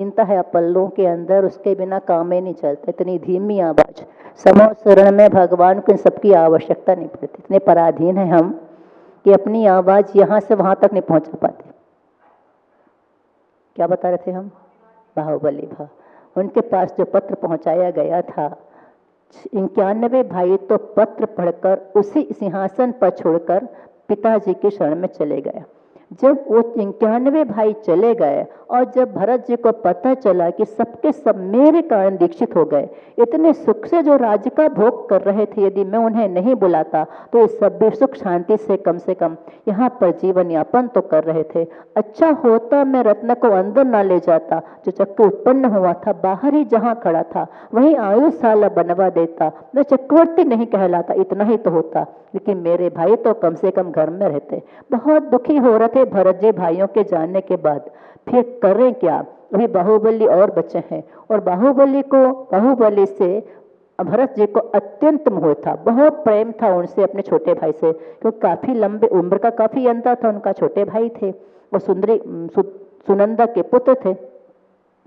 चिंता है पल्लों के अंदर, उसके बिना काम ही नहीं चलता। इतनी धीमी आवाज, समो शरण में भगवान को इन सबकी आवश्यकता नहीं पड़ती। इतने पराधीन हैं हम कि अपनी आवाज यहां से वहां तक नहीं पहुंचा पाते। क्या बता रहे थे हम? बाहुबली भा उनके पास जो पत्र पहुंचाया गया था, 91 भाई तो पत्र पढ़कर उसी सिंहासन पर छोड़कर पिताजी की शरण में चले गए। जब वो 91 भाई चले गए और जब भरत जी को पता चला कि सबके सब मेरे कारण दीक्षित हो गए, इतने सुख से जो राज्य का भोग कर रहे थे, यदि मैं उन्हें नहीं बुलाता तो ये सब भी सुख शांति से कम यहाँ पर जीवन यापन तो कर रहे थे। अच्छा होता मैं रत्न को अंदर ना ले जाता, जो चक्र उत्पन्न हुआ था बाहर ही जहां खड़ा था वहीं आयुशाला बनवा देता, मैं चक्रवर्ती नहीं कहलाता, इतना ही तो होता। लेकिन मेरे भाई तो कम से कम घर में रहते। बहुत दुखी हो रहे थे भरत जी भाइयों के जाने के बाद। फिर करें क्या? अभी बाहुबली और बचे हैं और बाहुबली से भरत जी को अत्यंत मोह था, बहुत प्रेम था उनसे, अपने छोटे भाई से, क्योंकि काफी लंबे उम्र का काफी अंतर था। उनका छोटे भाई थे और सुनंदा के पुत्र थे,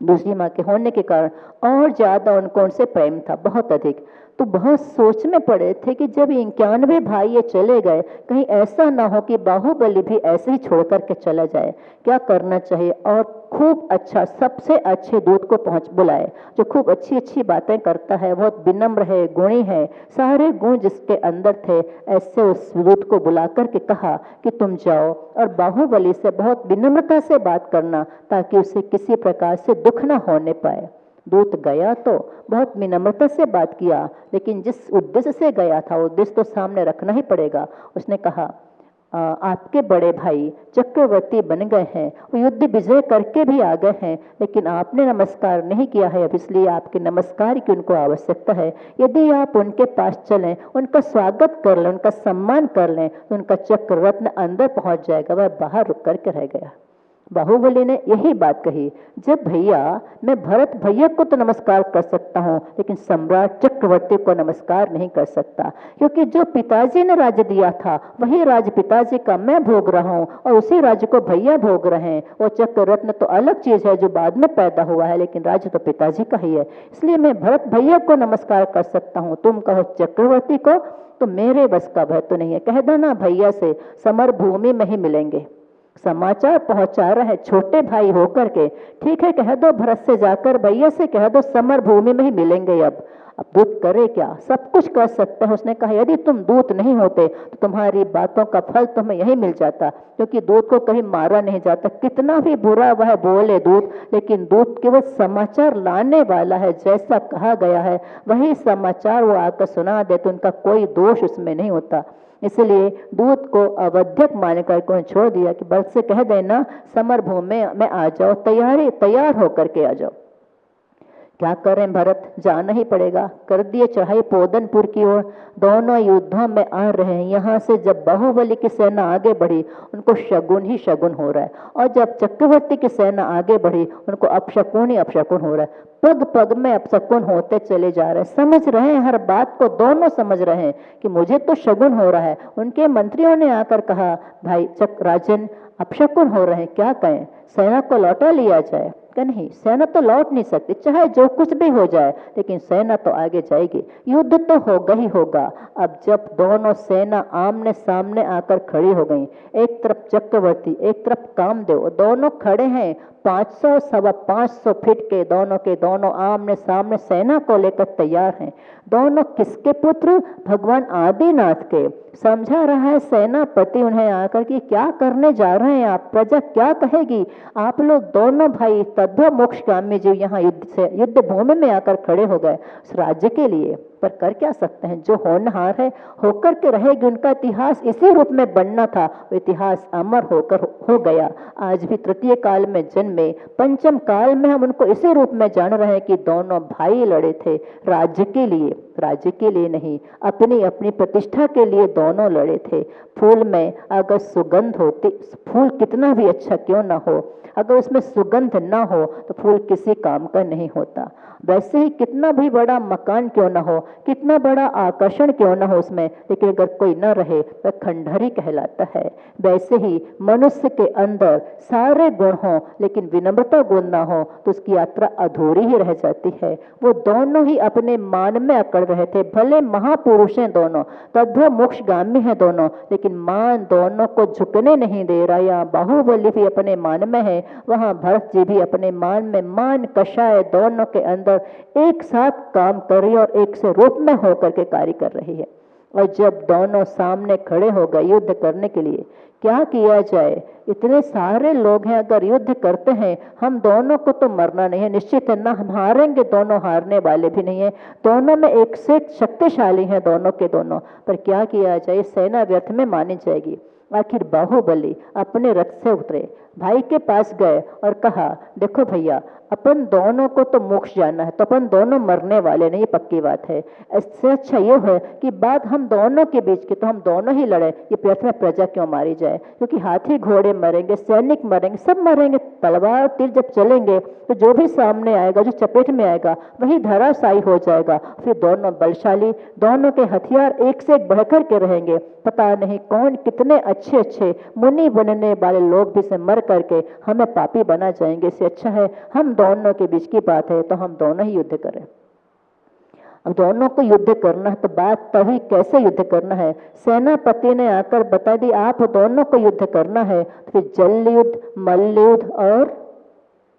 दूसरी माँ के होने के कारण और ज्यादा उनको उनसे प्रेम था, बहुत अधिक। तो बहुत सोच में पड़े थे कि जब 91 भाई ये चले गए, कहीं ऐसा ना हो कि बाहुबली भी ऐसे ही छोड़ करके चला जाए। क्या करना चाहिए? और खूब अच्छा, सबसे अच्छे दूत को बुलाए, जो खूब अच्छी अच्छी बातें करता है, बहुत विनम्र है, गुणी है, सारे गुण जिसके अंदर थे, ऐसे उस दूत को बुला करके कहा कि तुम जाओ और बाहुबली से बहुत विनम्रता से बात करना, ताकि उसे किसी प्रकार से दुख न होने पाए। दूत गया तो बहुत विनम्रता से बात किया, लेकिन जिस उद्देश्य से गया था उद्देश्य तो सामने रखना ही पड़ेगा। उसने कहा, आपके बड़े भाई चक्रवर्ती बन गए हैं, वो युद्ध विजय करके भी आ गए हैं, लेकिन आपने नमस्कार नहीं किया है, अब इसलिए आपके नमस्कार की उनको आवश्यकता है। यदि आप उनके पास चलें, उनका स्वागत कर लें, उनका सम्मान कर लें, तो उनका चक्र रत्न अंदर पहुंच जाएगा। वह बाहर रुक करके रह गया। बाहुबली ने यही बात कही, जब भैया मैं भरत भैया को तो नमस्कार कर सकता हूँ, लेकिन सम्राट चक्रवर्ती को नमस्कार नहीं कर सकता, क्योंकि जो पिताजी ने राज्य दिया था वही राज्य पिताजी का मैं भोग रहा हूँ और उसी राज्य को भैया भोग रहे हैं। वो चक्र रत्न तो अलग चीज है जो बाद में पैदा हुआ है, लेकिन राज्य तो पिताजी का ही है। इसलिए मैं भरत भैया को नमस्कार कर सकता हूँ, तुम कहो चक्रवर्ती को, तो मेरे बस का भय तो नहीं है। कह देना भैया से समर भूमि में ही मिलेंगे। समाचार पहुंचा रहे छोटे भाई होकर के, ठीक है कह दो भरत से जाकर, भैया से कह दो समर भूमि में ही मिलेंगे। अब दूत करे क्या? सब कुछ कर सकते हैं। उसने कहा, यदि तुम दूत नहीं होते तो तुम्हारी बातों का फल तुम्हें यही मिल जाता, क्योंकि दूत को कहीं मारा नहीं जाता। कितना भी बुरा वह बोले दूत, लेकिन दूत केवल समाचार लाने वाला है। जैसा कहा गया है वही समाचार वो आकर सुना दे, तो उनका कोई दोष उसमें नहीं होता। इसलिए दूत को अवध्यक मानकर को छोड़ दिया कि भरत से कह देना समर भूमि में आ जाओ, तैयार होकर के आ जाओ। क्या करें भरत, जाना ही पड़ेगा। कर दिए चढ़ाई पोदनपुर की ओर। दोनों युद्धों में आ रहे हैं। यहाँ से जब बाहुबली की सेना आगे बढ़ी, उनको शगुन ही शगुन हो रहा है, और जब चक्रवर्ती की सेना आगे बढ़ी, उनको अपशकुन ही अपशकुन हो रहा है। पग पग में अपशकुन होते चले जा रहे हैं। समझ रहे हैं हर बात को, दोनों समझ रहे हैं कि मुझे तो शगुन हो रहा है। उनके मंत्रियों ने आकर कहा, भाई राजन अपशकुन हो रहे हैं, क्या कहें, सेना को लौटा लिया जाए? क्या नहीं, सेना तो लौट नहीं सकती, चाहे जो कुछ भी हो जाए, लेकिन सेना तो आगे जाएगी, युद्ध तो होगा ही होगा। अब जब दोनों सेना आमने सामने आकर खड़ी हो गई, एक तरफ चक्रवर्ती एक तरफ कामदेव, दोनों खड़े हैं 500 सवा 500 फीट के दोनों आमने सामने सेना को लेकर तैयार हैं। दोनों किसके पुत्र? भगवान आदिनाथ के। समझा रहा है सेनापति उन्हें आकर कि क्या करने जा रहे हैं आप, प्रजा क्या कहेगी? आप लोग दोनों भाई तद्भव मोक्षगामी जीव यहाँ युद्ध भूमि में आकर खड़े हो गए उस राज्य के लिए, पर कर क्या सकते हैं? जो होनहार है होकर के रहेगी। उनका इतिहास इसी रूप में बनना था, वो इतिहास अमर होकर हो गया। आज भी तृतीय काल में जन्मे, पंचम काल में हम उनको इसी रूप में जान रहे हैं कि दोनों भाई लड़े थे राज्य के लिए नहीं, अपनी अपनी प्रतिष्ठा के लिए दोनों लड़े थे। फूल में अगर सुगंध होती, फूल कितना भी अच्छा क्यों ना हो, अगर उसमें सुगंध ना हो तो फूल किसी काम का नहीं होता। वैसे ही कितना भी बड़ा मकान क्यों ना हो, कितना बड़ा आकर्षण क्यों ना हो उसमें, लेकिन अगर कोई न रहे वह खंडहरी कहलाता है। वैसे ही मनुष्य के अंदर सारे गुण हों लेकिन विनम्रता गुण ना हो तो उसकी यात्रा अधूरी ही रह जाती है। वो दोनों ही अपने मान में अकड़ रहे थे, भले महापुरुष हैं दोनों, तद्भव मोक्षगामी हैं दोनों, लेकिन मान दोनों को झुकने नहीं दे रहा। यहाँ बाहुबली भी अपने मान में है, वहां भरत जी भी अपने मान में, मान कषाय दोनों के अंदर एक साथ काम कर रही है और एक से रूप में होकर के कार्य कर रही है। और जब दोनों सामने खड़े हो गए युद्ध करने के लिए, क्या किया जाए? इतने सारे लोग हैं, अगर युद्ध करते हैं हम दोनों को तो मरना नहीं है, निश्चित है ना, हम हारेंगे, दोनों हारने वाले भी नहीं है, दोनों में एक से शक्तिशाली हैं दोनों के दोनों, पर क्या किया जाए? सेना व्यर्थ में मानी जाएगी। आखिर बाहुबली अपने रथ से उतरे, भाई के पास गए और कहा, देखो भैया, अपन दोनों को तो मोक्ष जाना है, तो अपन दोनों मरने वाले नहीं, ये पक्की बात है। इससे अच्छा ये है कि बात हम दोनों के बीच की, तो हम दोनों ही लड़े, ये व्यर्थ में प्रजा क्यों मारी जाए? क्योंकि हाथी घोड़े मरेंगे, सैनिक मरेंगे, सब मरेंगे, तलवार तीर जब चलेंगे तो जो भी सामने आएगा, जो चपेट में आएगा, वही धराशायी हो जाएगा। फिर दोनों बलशाली, दोनों के हथियार एक से एक बढ़कर के रहेंगे, पता नहीं कौन कितने अच्छे अच्छे मुनि बनने वाले लोग भी से मर करके हमें पापी बना जाएंगे। इससे अच्छा है हम दोनों के बीच की बात है तो हम दोनों ही युद्ध करें। अब दोनों को युद्ध करना है तो बात तभी कैसे युद्ध करना है? सेनापति ने आकर बता दी आप दोनों को युद्ध करना है, तो फिर जल युद्ध, मल्ल युद्ध और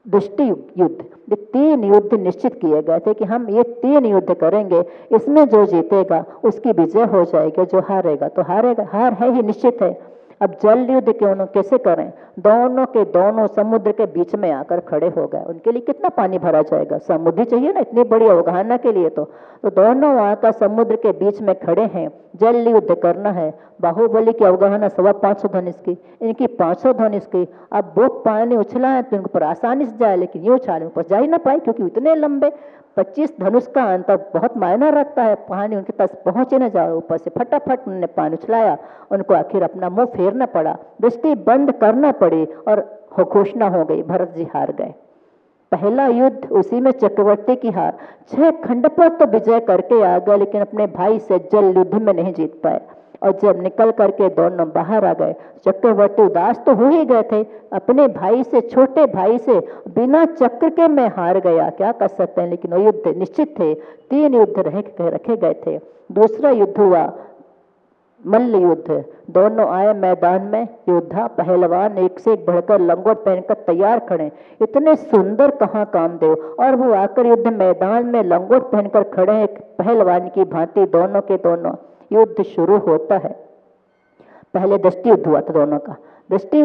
दृष्टि युद्ध, ये 3 युद्ध निश्चित किए गए थे कि हम ये 3 युद्ध करेंगे, इसमें जो जीतेगा उसकी विजय हो जाएगी, जो हारेगा तो हारेगा, हार है ही निश्चित है। अब जल युद्ध क्यों न कैसे करें? दोनों के दोनों समुद्र के बीच में आकर खड़े हो गए। उनके लिए कितना पानी भरा जाएगा? समुद्र चाहिए ना इतनी बड़ी अवगाहना के लिए। तो दोनों आकर समुद्र के बीच में खड़े हैं, जल युद्ध करना है। बाहुबली की अवगाहना 525 धनुष की, इनकी 500 धनुष की। अब वो पानी उछला है तो इनको पर आसानी से जाए, लेकिन ये उछाल ऊपर जा ही ना पाए क्योंकि इतने लंबे 25 धनुष का अंतर बहुत मायना रखता है। पानी उनके पास पहुंचे न जाए, ऊपर से फटाफट उन्होंने पानी उछलाया, उनको आखिर अपना मुंह फेरना पड़ा, दृष्टि बंद करना पड़ी और घोषणा हो गई, भरत जी हार गए। पहला युद्ध उसी में चक्रवर्ती की हार, 6 खंड पर तो विजय करके आ गए, लेकिन अपने भाई से जल युद्ध में नहीं जीत पाए। और जब निकल करके दोनों बाहर आ गए, चक्रवर्ती उदास तो हो ही गए थे, अपने भाई से, छोटे भाई से बिना चक्र के मैं हार गया, क्या कर सकते हैं। लेकिन वो युद्ध निश्चित थे, 3 युद्ध रखे गए थे। दूसरा युद्ध हुआ मल्ल युद्ध। दोनों आए मैदान में, योद्धा पहलवान एक से एक बढ़कर लंगोट पहनकर तैयार खड़े, इतने सुंदर कहाँ कामदेव, और वो आकर युद्ध मैदान में लंगोट पहनकर खड़े हैं पहलवान की भांति। दोनों के दोनों युद्ध शुरू होता है। पहले दृष्टि युद्ध हुआ था दोनों का। दृष्टि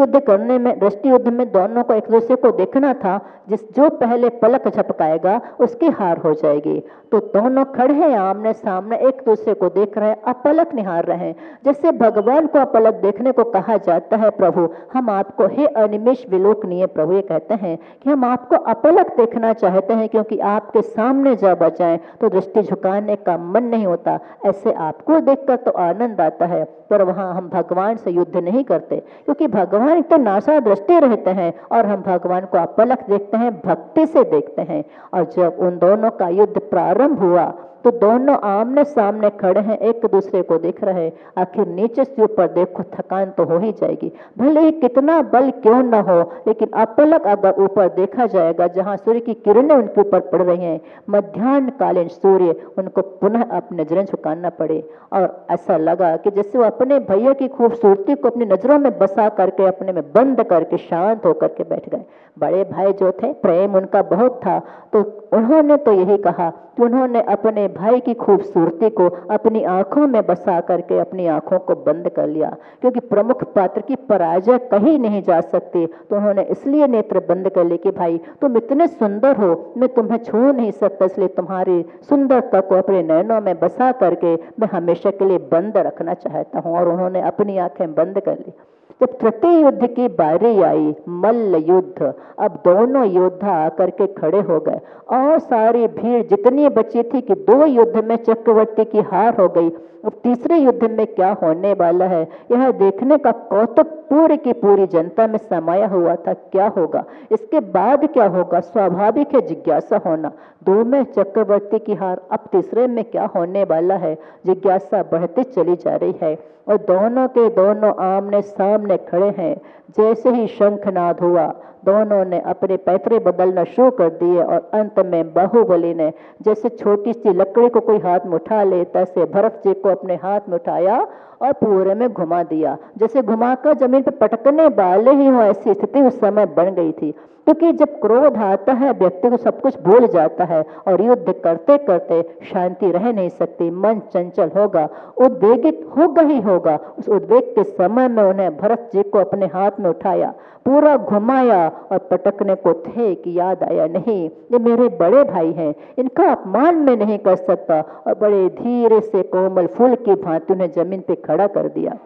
युद्ध में दोनों को एक दूसरे को देखना था, जो पहले पलक झपकाएगा उसकी हार हो जाएगी। तो दोनों खड़े हैं आमने सामने, एक दूसरे को देख रहे हैं, अपलक निहार रहे हैं, जैसे भगवान को अपलक देखने को कहा जाता है। प्रभु हम आपको, हे अनिमेष विलोकनीय प्रभु, ये कहते हैं कि हम आपको अपलक देखना चाहते हैं, क्योंकि आपके सामने जब आ जाए तो दृष्टि झुकाने का मन नहीं होता। ऐसे आपको देखकर तो आनंद आता है, पर वहां हम भगवान से युद्ध नहीं करते, क्योंकि भगवान तो नासा दृष्टि रहते हैं और हम भगवान को अपलक देखते हैं, भक्ति से देखते हैं। और जब उन दोनों का युद्ध प्रारंभ हुआ तो दोनों आमने सामने खड़े हैं, एक दूसरे को देख रहे हैं। आखिर नीचे से ऊपर देखो, थकान तो हो ही जाएगी, भले ही कितना बल क्यों ना हो, लेकिन अपलक अगर ऊपर देखा जाएगा, जहां सूर्य की किरणें उनके ऊपर पड़ रही हैं, मध्याह्न कालीन सूर्य, उनको पुनः अपनी नजरें झुकाना पड़े। और ऐसा लगा कि जैसे वो अपने भैया की खूबसूरती को अपनी नजरों में बसा करके, अपने में बंद करके शांत होकर के बैठ गए। बड़े भाई जो थे, प्रेम उनका बहुत था, तो उन्होंने तो यही कहा कि उन्होंने अपने भाई की खूबसूरती को अपनी आंखों में बसा करके अपनी आंखों को बंद कर लिया, क्योंकि प्रमुख पात्र की पराजय कहीं नहीं जा सकती। तो उन्होंने इसलिए नेत्र बंद कर लिए कि भाई तुम इतने सुंदर हो, मैं तुम्हें छू नहीं सकता, इसलिए तुम्हारी सुंदरता को अपने नैनों में बसा करके मैं हमेशा के लिए बंद रखना चाहता हूँ। और उन्होंने अपनी आंखें बंद कर ली। जब तृतीय युद्ध की बारी आई, मल्ल युद्ध, अब दोनों योद्धा आकर के खड़े हो गए और सारी भीड़ जितनी बची थी कि 2 युद्ध में चक्रवर्ती की हार हो गई, अब तीसरे युद्ध में क्या होने वाला है यह देखने का कौतुक पूरी की पूरी जनता में समाया हुआ था। क्या होगा, इसके बाद क्या होगा, स्वाभाविक है जिज्ञासा होना। 2 में चक्रवर्ती की हार, अब तीसरे में क्या होने वाला है, जिज्ञासा बढ़ती चली जा रही है और दोनों के दोनों आमने सामने खड़े हैं। जैसे ही शंखनाद हुआ, दोनों ने अपने पैतरे बदलना शुरू कर दिए और अंत में बाहुबली ने जैसे छोटी सी लकड़ी को कोई हाथ में उठा लेता से भरत जी को अपने हाथ में उठाया और पूरे में घुमा दिया, जैसे घुमाकर जमीन पर पटकने वाले ही हो, ऐसी स्थिति उस समय बन गई थी। क्योंकि जब क्रोध आता है व्यक्ति को सब कुछ भूल जाता है और युद्ध करते करते शांति रह नहीं सकती, मन चंचल होगा, उद्वेगित होगा ही होगा। उस उद्वेग के समय में उन्हें भरत जी को अपने हाथ में उठाया, पूरा घुमाया और पटकने को थे कि याद आया नहीं ये मेरे बड़े भाई हैं, इनका अपमान मैं नहीं कर सकता, और बड़े धीरे से कोमल फूल की भांति उन्हें जमीन पे खड़ा कर दिया।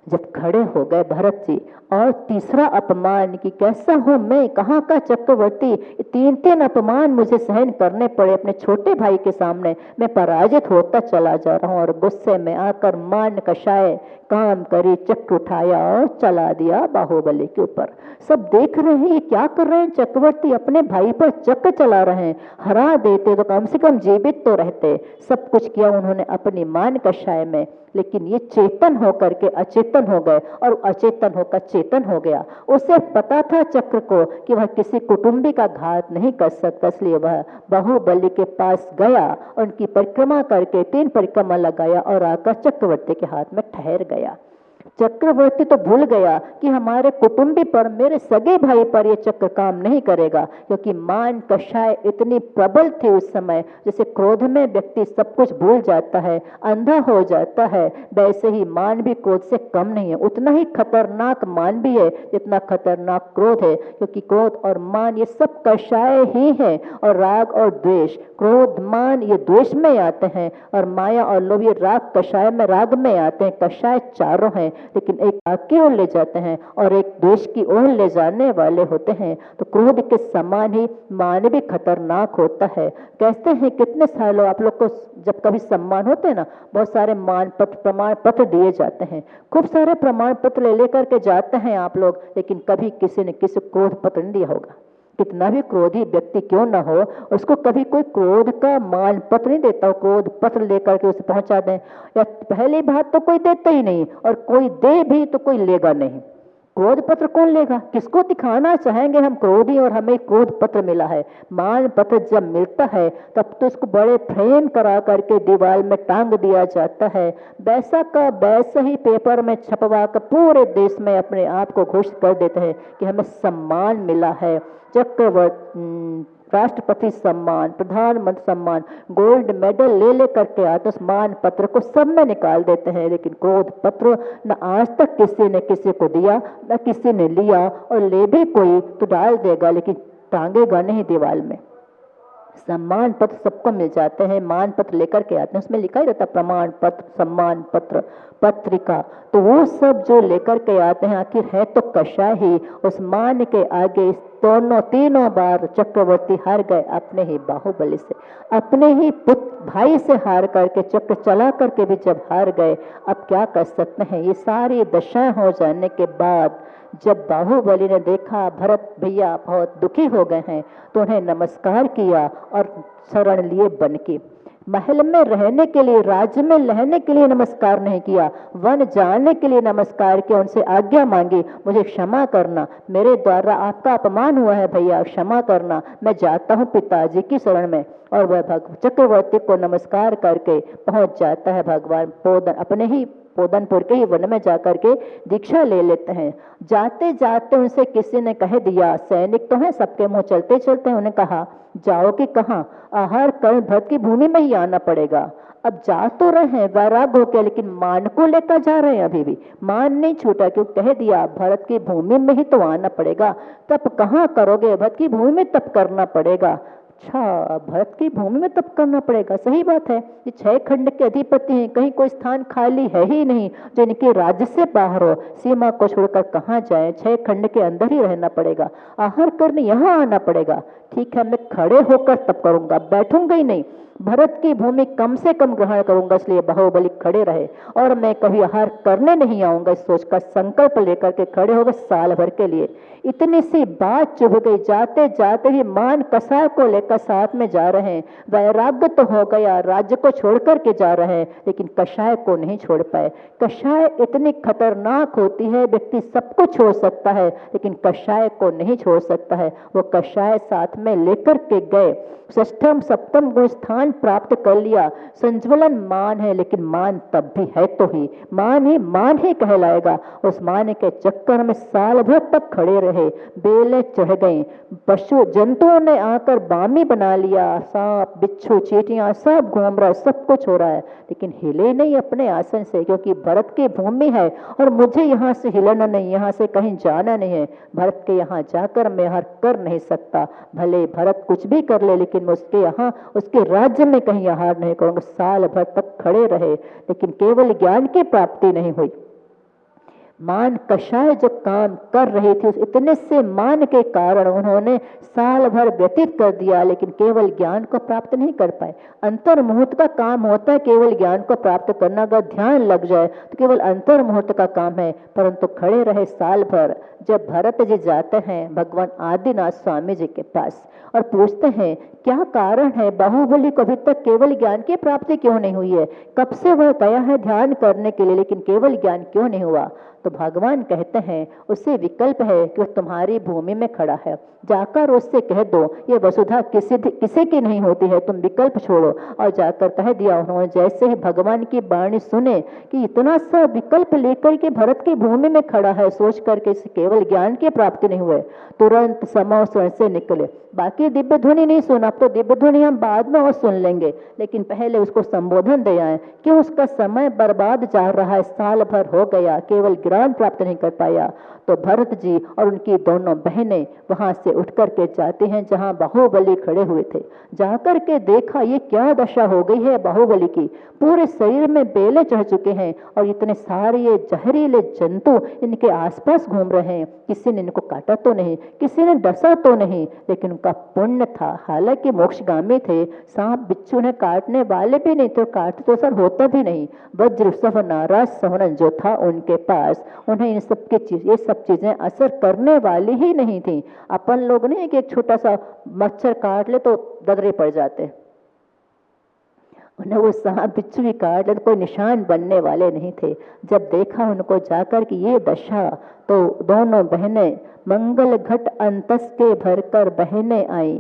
जब खड़े हो गए भरत जी, और तीसरा अपमान कि कैसा हूं मैं, कहाँ का चक्रवर्ती, 3 अपमान मुझे सहन करने पड़े अपने छोटे भाई के सामने, मैं पराजित होता चला जा रहा हूं। और गुस्से में आकर मान कषाय काम करी, चक्र उठाया और चला दिया बाहुबली के ऊपर। सब देख रहे हैं ये क्या कर रहे हैं, चक्रवर्ती अपने भाई पर चक्र चला रहे हैं, हरा देते तो कम से कम जीवित तो रहते। सब कुछ किया उन्होंने अपनी मान कषाय में, लेकिन ये चेतन होकर के अचेतन हो गए और अचेतन होकर चेतन हो गया। उसे पता था चक्र को कि वह किसी कुटुंबी का घात नहीं कर सकता, इसलिए वह बाहुबली के पास गया, उनकी परिक्रमा करके 3 परिक्रमा लगाया और आकर चक्रवर्ती के हाथ में ठहर गया। चक्रवर्ती तो भूल गया कि हमारे कुटुंबी पर, मेरे सगे भाई पर यह चक्र काम नहीं करेगा, क्योंकि मान कषाय इतनी प्रबल थी उस समय। जैसे क्रोध में व्यक्ति सब कुछ भूल जाता है, अंधा हो जाता है, वैसे ही मान भी क्रोध से कम नहीं है। उतना ही खतरनाक मान भी है जितना खतरनाक क्रोध है, क्योंकि क्रोध और मान ये सब कषाय ही है। और राग और द्वेष, क्रोध मान ये द्वेष में आते हैं, और माया और लोभ ये राग कषाय में, राग में आते हैं। कषाय चारों हैं, लेकिन एक राग की ओर ले जाते हैं और एक द्वेष की ओर ले जाने वाले होते हैं। तो क्रोध के समान ही मान भी खतरनाक होता है। कहते हैं कितने सालों आप लोग को जब कभी सम्मान होते हैं ना, बहुत सारे मान पत्र प्रमाण पत्र दिए जाते हैं, खूब सारे प्रमाण पत्र ले लेकर के जाते हैं आप लोग, लेकिन कभी किसी ने किसी क्रोध पत्र नहीं दिया होगा। कितना भी क्रोधी व्यक्ति क्यों ना हो, उसको कभी कोई क्रोध का मान पत्र नहीं देता, क्रोध पत्र लेकर के उसे पहुंचा दें। या पहली बात तो कोई देता ही नहीं, और कोई दे भी तो कोई लेगा नहीं। क्रोध पत्र कौन लेगा, किसको दिखाना चाहेंगे हम क्रोधी और हमें क्रोध पत्र मिला है। मान पत्र जब मिलता है तब तो उसको बड़े फ्रेम करा करके दीवार में टांग दिया जाता है, वैसा का वैसा ही पेपर में छपवा कर पूरे देश में अपने आप को घोषित कर देते हैं कि हमें सम्मान मिला है। चक्रवर्ती, राष्ट्रपति सम्मान, प्रधानमंत्री सम्मान, गोल्ड मेडल ले ले करके आते उस मान पत्र को सब में निकाल देते हैं। लेकिन क्रोध पत्र न आज तक किसी ने किसी को दिया, न किसी ने लिया, और ले भी कोई तो डाल देगा लेकिन टांगेगा नहीं दीवार में। सम्मान पत्र सबको मिल जाते हैं, मान पत्र लेकर के आते हैं, उसमें लिखा ही रहता प्रमाण पत्र, सम्मान पत्र, पत्रिका, तो वो सब जो लेकर के आते हैं आखिर है तो कषाय ही। उस मान के आगे दोनों 3 बार चक्रवर्ती हार गए अपने ही बाहुबली से, अपने ही पुत्र भाई से हार करके, चक्र चला करके भी जब हार गए, अब क्या कर सकते हैं। ये सारी दशाएं हो जाने के बाद जब बाहुबली ने देखा भरत भैया बहुत दुखी हो गए हैं, तो उन्हें नमस्कार किया और शरण लिए बन के। महल में रहने के लिए, राज्य में रहने के लिए नमस्कार नहीं किया, वन जाने के लिए नमस्कार किया, उनसे आज्ञा मांगी, मुझे क्षमा करना, मेरे द्वारा आपका अपमान हुआ है भैया, क्षमा करना, मैं जाता हूँ पिताजी की शरण में। और वह चक्रवर्ती को नमस्कार करके पहुंच जाता है भगवान पोदन, अपने ही पोदनपुर के ही वन में जाकर के दीक्षा ले लेते हैं। जाते जाते उनसे किसी ने कह दिया, सैनिक तो हैं सबके मुंह चलते चलते, उन्हें कहा जाओगे कहाँ, आहार कर्म भरत की भूमि में ही आना पड़ेगा। अब जा तो रहे हैं वैराग होकर, लेकिन मान को लेकर जा रहे हैं, अभी भी मान नहीं छूटा, क्यों कह दिया भरत की भूमि में ही तो आना पड़ेगा। तब कहाँ करोगे, भरत की भूमि में तब करना पड़ेगा। अच्छा, भरत की भूमि में तप करना पड़ेगा। सही बात है, ये 6 खंड के अधिपति हैं, कहीं कोई स्थान खाली है ही नहीं जो इनके राज्य से बाहर हो। सीमा को छोड़कर कहाँ जाए, 6 खंड के अंदर ही रहना पड़ेगा, आहार करने यहाँ आना पड़ेगा। ठीक है, मैं खड़े होकर तप करूंगा, बैठूंगा ही नहीं। भरत की भूमि कम से कम ग्रहण करूंगा, इसलिए बाहुबली खड़े रहे। और मैं कभी आहार करने नहीं आऊंगा, इस सोच का संकल्प लेकर के खड़े हो गए साल भर के लिए। इतनी सी बात चुभ गई, जाते जाते ही मान कसाय को लेकर साथ में जा रहे हैं। वैराग्य तो हो गया, राज्य को छोड़ करके जा रहे हैं, लेकिन कषाय को नहीं छोड़ पाए। कषाय इतनी खतरनाक होती है, व्यक्ति सब कुछ छोड़ सकता है लेकिन कषाय को नहीं छोड़ सकता है। वो कषाय साथ में लेकर के गए, षष्ठम सप्तम गुण स्थान प्राप्त कर लिया। संज्वलन मान है, लेकिन मान तब भी है तो ही मान ही कहलाएगा। उस मान के चक्कर में साल भर तक खड़े रहे, बेलें चढ़ गई, पशु जंतुओं ने आकर बामी बना लिया, सांप बिच्छू चींटियां सब घूम रहा है, सब कुछ हो रहा है, लेकिन हिले नहीं अपने आसन से, क्योंकि भरत की भूमि है और मुझे यहाँ से हिलना नहीं, यहाँ से कहीं जाना नहीं है। भरत के यहाँ जाकर मैं हर कर नहीं सकता, भले भरत कुछ भी कर ले, लेकिन मैं उसके यहाँ उसके राज्य में कहीं आहार नहीं करूंगा। साल भर तक खड़े रहे, लेकिन केवल ज्ञान की प्राप्ति नहीं हुई। मान कषाय जो काम कर रही थी, उस इतने से मान के कारण उन्होंने साल भर व्यतीत कर दिया, लेकिन केवल ज्ञान को प्राप्त नहीं कर पाए। अंतर मुहूर्त का काम होता है केवल ज्ञान को प्राप्त करना, अगर ध्यान लग जाए तो केवल अंतर मुहूर्त का काम है, परंतु खड़े रहे साल भर। जब भरत जी जाते हैं भगवान आदिनाथ स्वामी जी के पास और पूछते हैं क्या कारण है, बाहुबली को अभी तक केवल ज्ञान की प्राप्ति क्यों नहीं हुई है, कब से वह गया है ध्यान करने के लिए, लेकिन केवल ज्ञान क्यों नहीं हुआ। तो भगवान कहते हैं उससे विकल्प है कि वह तुम्हारी भूमि में खड़ा है, जाकर उससे कह दो ये वसुधा किसी की नहीं होती है, तुम विकल्प छोड़ो। और जाकर कह दिया उन्होंने। जैसे ही भगवान की वाणी सुने कि इतना सा विकल्प लेकर के भरत की भूमि में खड़ा है, सोच करके इसे केवल ज्ञान की प्राप्ति नहीं हुए, तुरंत समो स्वर्ण से निकले। बाकी दिव्य ध्वनि नहीं सुना, तो दिव्य ध्वनि हम बाद में और सुन लेंगे, लेकिन पहले उसको संबोधन दे आए। क्यों उसका समय बर्बाद जा रहा है, साल भर हो गया, केवल ज्ञान प्राप्त नहीं कर पाया। तो भरत जी और उनकी दोनों बहनें वहां से उठ करके जाती हैं जहां बाहुबली खड़े हुए थे। जाकर के देखा ये क्या दशा हो गई है बाहुबली की, पूरे शरीर में बेले चढ़ चुके हैं और इतने सारे ये जहरीले जंतु इनके आसपास घूम रहे हैं। किसी ने इनको काटा तो नहीं, किसी ने डसा तो नहीं, लेकिन उनका पुण्य था, हालांकि मोक्षगामी थे, सांप बिच्छू ने काटने वाले भी नहीं, तो काटते तो सर होता भी नहीं। वज्र सव नाराज सवरन जो था उनके पास, उन्हें इन सब की चीज, ये सब चीजें असर करने वाली ही नहीं थी। अपन लोग नहीं कि एक छोटा सा मच्छर काट ले तो ददरे पड़ जाते, उन्हें वो सांप बिच्छू भी काट ले तो कोई निशान बनने वाले नहीं थे। जब देखा उनको जाकर कि ये दशा, तो दोनों बहनें मंगल घट अंतस के भरकर बहनें आई,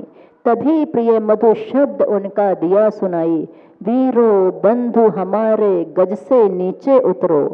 तभी प्रिय मधु शब्द उनका दिया सुनाई, वीरो बंधु हमारे गज से नीचे उतरो।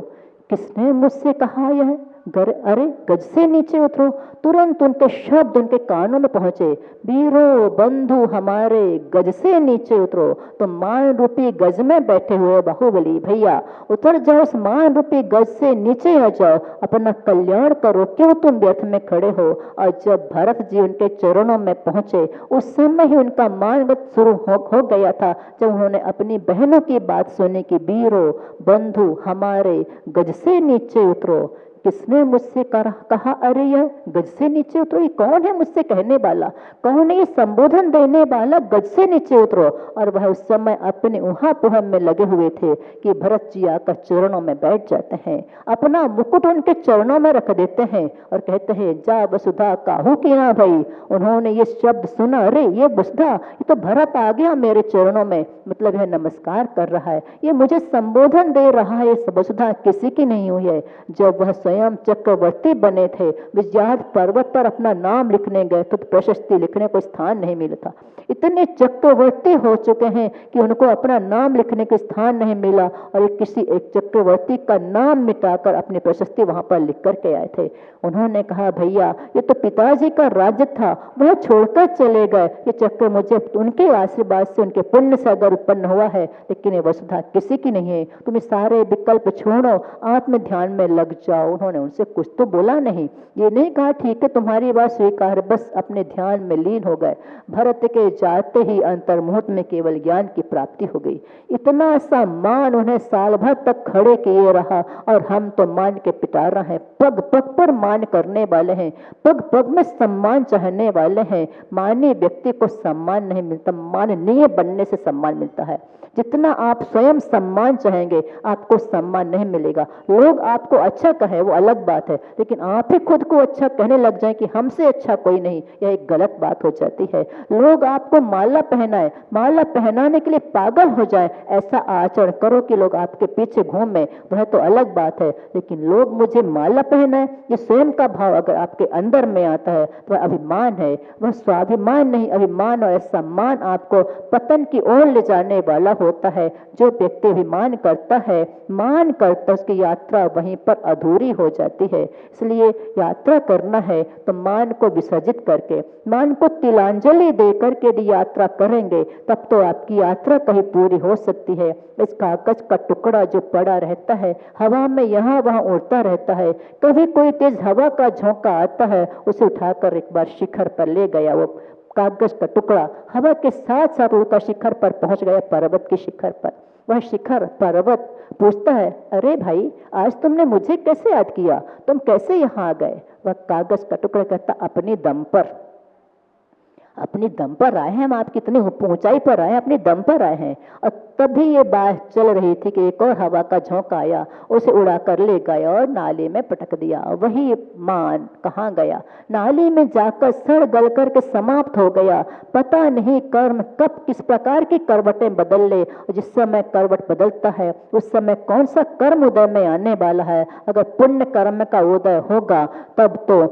किसने मुझसे कहा यह, अरे गज से नीचे उतरो। तुरंत उनके शब्द उनके कानों में पहुंचे, वीरो बंधु हमारे गज से नीचे उतरो। तो मान रूपी गज में बैठे हुए बाहुबली भैया उतर जाओ, उस मान रूपी गज से नीचे आ जाओ, अपना कल्याण करो, क्यों तुम व्यर्थ में खड़े हो। और जब भरत जी उनके चरणों में पहुंचे, उस समय ही उनका मानगत शुरू हो गया था, जब उन्होंने अपनी बहनों की बात सुनी कि वीरो बंधु हमारे गज से नीचे उतरो। किसने मुझसे कहा, अरे यह गज से नीचे उतरो, ये कौन है मुझसे कहने वाला, कौन है ये संबोधन देने वाला, गज से नीचे उतरो। और वह उस समय अपने उहापोह में लगे हुए थे कि भरत जी आकर चरणों में बैठ जाते हैं, अपना मुकुट उनके चरणों में रख देते हैं और कहते हैं जा वसुधा काहू की ना भई। उन्होंने ये शब्द सुना, अरे ये वसुधा, ये तो भरत आ गया मेरे चरणों में, मतलब यह नमस्कार कर रहा है, ये मुझे संबोधन दे रहा है, ये वसुधा किसी की नहीं हुई है। जब वह स्वयं चक्रवर्ती बने थे, विजयार्थ पर्वत पर अपना नाम लिखने गए तो प्रशस्ति लिखने को स्थान नहीं मिला था। इतने चक्रवर्ती हो चुके हैं कि उनको अपना नाम लिखने का स्थान नहीं मिला, और किसी एक चक्रवर्ती का नाम मिटाकर अपनी प्रशस्ति वहां पर लिख करके आए थे। उन्होंने कहा भैया ये तो पिताजी का राज्य था, वह छोड़कर चले गए, ये चक्र मुझे उनके आशीर्वाद से, उनके पुण्य से अगर उत्पन्न हुआ है, लेकिन ये वसुधा किसी की नहीं है। तुम सारे विकल्प छोड़ो, आत्म ध्यान में लग जाओ। उन्होंने उनसे कुछ तो बोला नहीं, ये नहीं कहा ठीक है तुम्हारी बात स्वीकार, बस अपने ध्यान में लीन हो गए। भरत के आते ही अंतर्मुहूर्त में केवल ज्ञान की प्राप्ति हो गई। इतना सा मान उन्हें साल भर तक खड़े किए रहा और हम तो मान के पिटा रहे हैं। पग पग पर मान करने वाले हैं, पग पग में सम्मान चाहने वाले हैं। माननीय व्यक्ति को सम्मान नहीं मिलता, माननीय बनने से सम्मान मिलता है। जितना आप स्वयं सम्मान चाहेंगे आपको सम्मान नहीं मिलेगा। लोग आपको अच्छा कहे वो अलग बात है, लेकिन आप ही खुद को अच्छा कहने लग जाएं कि हमसे अच्छा कोई नहीं, यह एक गलत बात हो जाती है। लोग आपको माला पहनाए, माला पहनाने के लिए पागल हो जाए, ऐसा आचरण करो कि लोग आपके पीछे घूमे, वह तो अलग बात है। लेकिन लोग मुझे माला पहनाए, ये स्वयं का भाव अगर आपके अंदर में आता है तो वह अभिमान है, वह स्वाभिमान नहीं अभिमान, और ऐसा मान आपको पतन की ओर ले जाने वाला होता है। जो व्यक्ति अभिमान करता है, मान करता, उसकी यात्रा वहीं पर अधूरी हो जाती है। इसलिए यात्रा करना है तो मान को विसर्जित करके, मान को तिलांजलि दे करके यदि यात्रा करेंगे तब तो आपकी यात्रा कहीं पूरी हो सकती है। इस कागज का टुकड़ा जो पड़ा रहता है, हवा में यहाँ वहाँ उड़ता रहता है, कभी कोई तेज हवा का झोंका आता है, उसे उठाकर एक बार शिखर पर ले गया। वो कागज का टुकड़ा हवा के साथ साथ उड़कर शिखर पर पहुंच गया, पर्वत के शिखर पर। वह शिखर पर्वत पूछता है, अरे भाई आज तुमने मुझे कैसे याद किया, तुम कैसे यहाँ आ गए? वह कागज का टुकड़ा कहता, अपनी दम पर, अपनी दम पर आए हैं हम, आप कितनी ऊंचाई पर आए हैं, अपनी दम पर आए हैं। और तभी ये बात चल रही थी कि एक और हवा का झोंका आया, उसे उड़ा कर ले गया और नाले में पटक दिया। वही मान कहाँ गया? नाली में जाकर सड़ गल कर के समाप्त हो गया। पता नहीं कर्म कब किस प्रकार की करवटें बदल ले, जिस समय करवट बदलता है उस समय कौन सा कर्म उदय में आने वाला है। अगर पुण्य कर्म का उदय होगा तब तो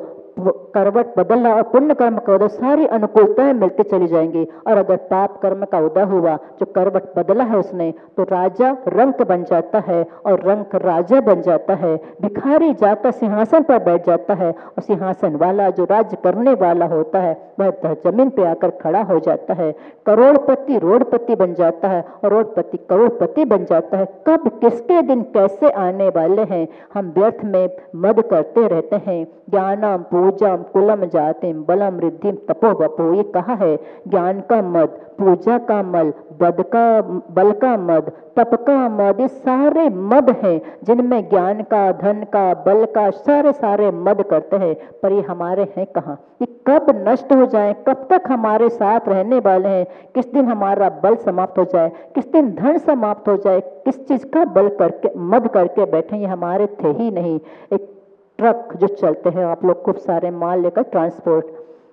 करवट बदलना, और पुण्य कर्म का उदय सारी अनुकूलताएं मिलती चली जाएंगी। और अगर पाप कर्म का उदय हुआ, जो करवट बदला है उसने, तो राजा रंक बन जाता है और रंक राजा बन जाता है। भिखारी जाकर सिंहासन पर बैठ जाता है और सिंहासन वाला जो राज्य करने वाला होता है वह जमीन पे आकर खड़ा हो जाता है। करोड़पति रोडपति बन जाता है और रोडपति करोड़पति बन जाता है। कब किसके दिन कैसे आने वाले हैं हम व्यर्थ में मद करते रहते हैं। ज्ञानम पूजाम कुलम जातिम बलम रिद्धिम तपो बपो, ये कहा है। ज्ञान का मद, पूजा का मल, बद का बल का मद, तप का मद, ये सारे मद हैं जिनमें ज्ञान का, धन का, बल का सारे मद करते हैं। पर ये हमारे हैं कहाँ? ये कब नष्ट हो जाए, कब तक हमारे साथ रहने वाले हैं? किस दिन हमारा बल समाप्त हो जाए, किस दिन धन समाप्त हो जाए, किस चीज का बल करके मद करके बैठे, ये हमारे थे ही नहीं। एक ट्रक जो चलते हैं आप लोग, खूब सारे माल लेकर ट्रांसपोर्ट,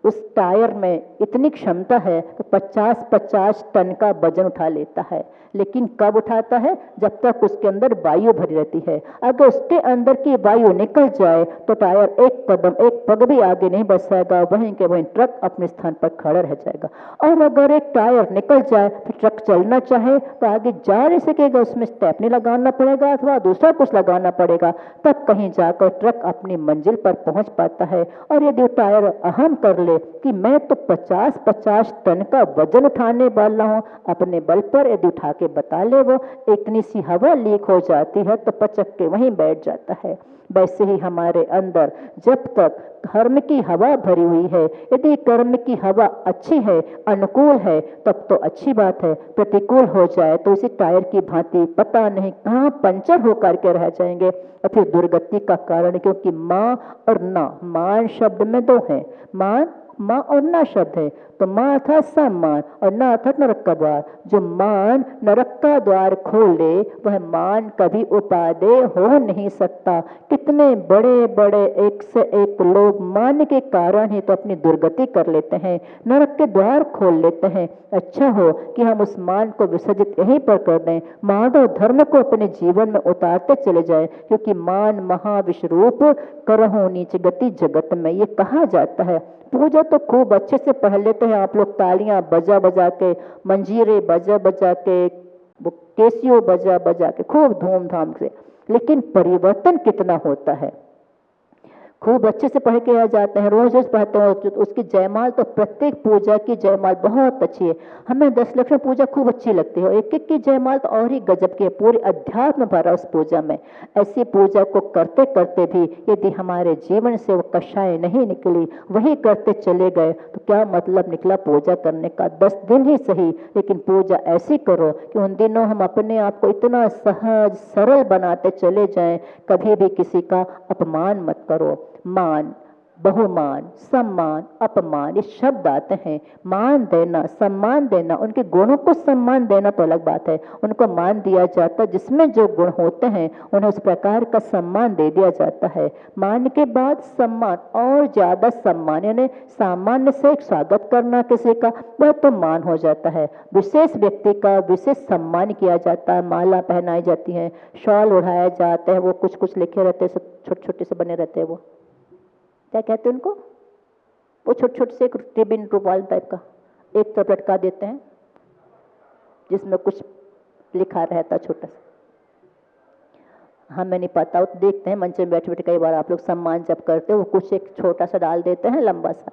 उस टायर में इतनी क्षमता है कि 50-50 टन का वजन उठा लेता है। लेकिन कब उठाता है? जब तक उसके अंदर वायु भरी रहती है। अगर उसके अंदर की वायु निकल जाए तो टायर एक कदम, एक पग भी आगे नहीं बढ़ पाएगा, वहीं के वहीं ट्रक अपने स्थान पर खड़ा रह जाएगा। और अगर एक टायर निकल जाए तो ट्रक चलना चाहे तो आगे जा नहीं सकेगा, उसमें स्टेपनी लगाना पड़ेगा अथवा दूसरा कुछ लगाना पड़ेगा, तब कहीं जाकर ट्रक अपनी मंजिल पर पहुंच पाता है। और यदि टायर अहम कर ले कि मैं तो 50-50 टन का वजन उठाने वाला हूं, अपने बल पर यदि उठा के बता ले, वो इतनी सी हवा लीक हो जाती है तो पचक के वहीं बैठ जाता है। वैसे ही हमारे अंदर जब तक कर्म की हवा भरी हुई है, यदि कर्म की हवा अच्छी है, अनुकूल है, तब तो अच्छी बात है। प्रतिकूल हो जाए तो इसी टायर की भांति पता नहीं कहाँ पंचर होकर के रह जाएंगे और फिर दुर्गति का कारण। क्योंकि माँ और ना, मान शब्द में दो है, मान माँ और ना शब्द है। तो माँ अर्थात सम्मान और ना अर्थात नरक का द्वार। जो मान नरक का द्वार खोले वह मान कभी उपादेय हो नहीं सकता। कितने बड़े बड़े एक से एक लोग मान के कारण ही तो अपनी दुर्गति कर लेते हैं, नरक के द्वार खोल लेते हैं। अच्छा हो कि हम उस मान को विसर्जित यहीं पर कर दें, मानव धर्म को अपने जीवन में उतारते चले जाएं। क्योंकि मान महाविश्वरूप करहु नीच गति जगत में, ये कहा जाता है। पूजा तो खूब अच्छे से पढ़ लेते हैं आप लोग, तालियां बजा बजा के, मंजीरे बजा बजा के, केसियो बजा बजा के, खूब धूमधाम से, लेकिन परिवर्तन कितना होता है? खूब अच्छे से पढ़ के आ जाते हैं, रोज रोज पढ़ते हैं। उसकी जयमाल तो प्रत्येक पूजा की जयमाल बहुत अच्छी है। हमें 10 लक्ष्मी पूजा खूब अच्छी लगती है, एक एक की जयमाल तो और ही गजब की है, पूरी अध्यात्म भरा उस पूजा में। ऐसी पूजा को करते करते भी यदि हमारे जीवन से वो कषाय नहीं निकली, वही करते चले गए, तो क्या मतलब निकला पूजा करने का? 10 दिन ही सही, लेकिन पूजा ऐसी करो कि उन दिनों हम अपने आप को इतना सहज सरल बनाते चले जाएं। कभी भी किसी का अपमान मत करो। मान, बहुमान, सम्मान, अपमान, ये शब्द आते हैं। मान देना, सम्मान देना, उनके गुणों को सम्मान देना तो अलग बात है, उनको मान दिया जाता है। जिसमें जो गुण होते हैं उन्हें उस प्रकार का सम्मान दे दिया जाता है। मान के बाद सम्मान, और ज्यादा सम्मान, यानी सामान्य से एक स्वागत करना किसी का, वह तो मान हो जाता है। विशेष व्यक्ति का विशेष सम्मान किया जाता है, माला पहनाई जाती है, शॉल ओढ़ाया जाता है, वो कुछ कुछ लिखे रहते हैं, छोटे छोटे से बने रहते हैं, वो क्या कहते हैं उनको, वो छोटे छोटे से एक रिबिन रूमाल टाइप का एक तरफ लटका देते हैं, जिसमें कुछ लिखा रहता छोटा सा। हमें नहीं पता, वो देखते हैं मंच में बैठे बैठे, कई बार आप लोग सम्मान जब करते हो वो कुछ एक छोटा सा डाल देते हैं लंबा सा,